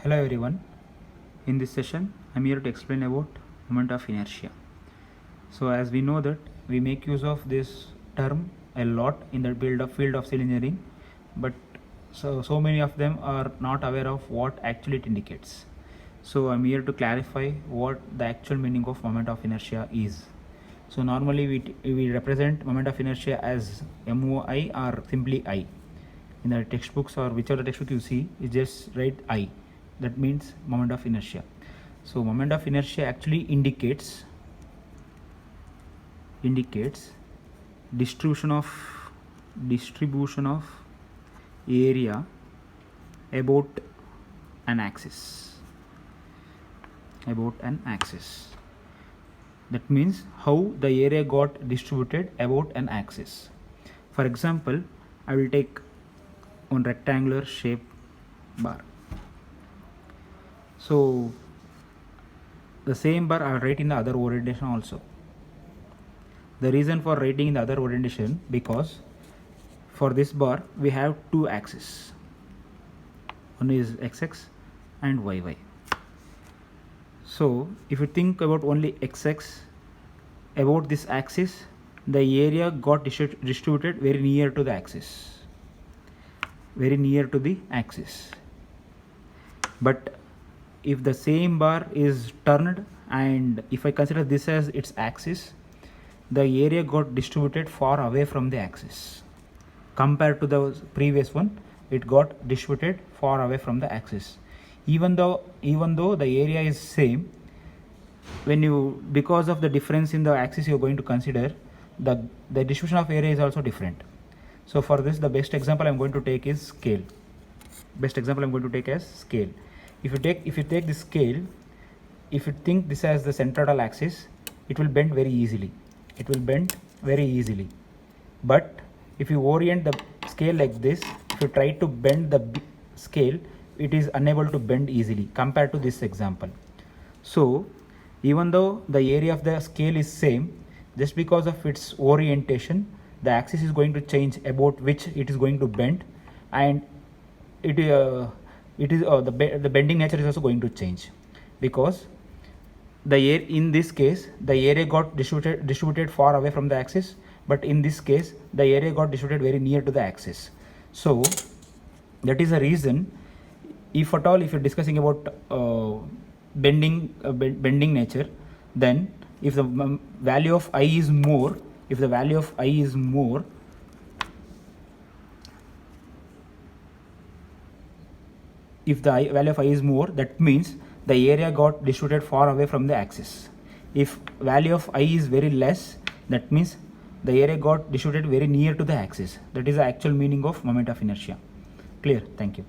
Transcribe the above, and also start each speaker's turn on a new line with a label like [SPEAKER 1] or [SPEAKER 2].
[SPEAKER 1] Hello everyone. In this session, I'm here to explain about moment of inertia. So as we know that we make use of this term a lot in the field of civil engineering, but so many of them are not aware of what actually it indicates. So I'm here to clarify what the actual meaning of moment of inertia is. So normally we represent moment of inertia as MOI or simply I. In the textbooks or whichever textbook you see, you just write I. That means moment of inertia. So moment of inertia actually indicates distribution of area about an axis. That means how the area got distributed about an axis. For example, I will take one rectangular shape bar. So the same bar I will write in the other orientation also. The reason for writing in the other orientation, because for this bar we have two axes. One is xx and yy. So if you think about only xx, about this axis, the area got distributed very near to the axis. But if the same bar is turned, and if I consider this as its axis, the area got distributed far away from the axis. Compared to the previous one, it got distributed far away from the axis. Even though the area is same, because of the difference in the axis you are going to consider, the distribution of area is also different. So for this, the best example I am going to take is scale. If you take this scale, if you think this as the central axis, it will bend very easily. But if you orient the scale like this, if you try to bend the scale, it is unable to bend easily compared to this example. So even though the area of the scale is same, just because of its orientation, the axis is going to change about which it is going to bend, and the bending nature is also going to change, because in this case the area got distributed far away from the axis, but in this case the area got distributed very near to the axis. So that is the reason, if at all if you're discussing about bending nature, then if the value of I is more, if the value of I is more, that means the area got distributed far away from the axis. If value of I is very less, that means the area got distributed very near to the axis. That is the actual meaning of moment of inertia. Clear? Thank you.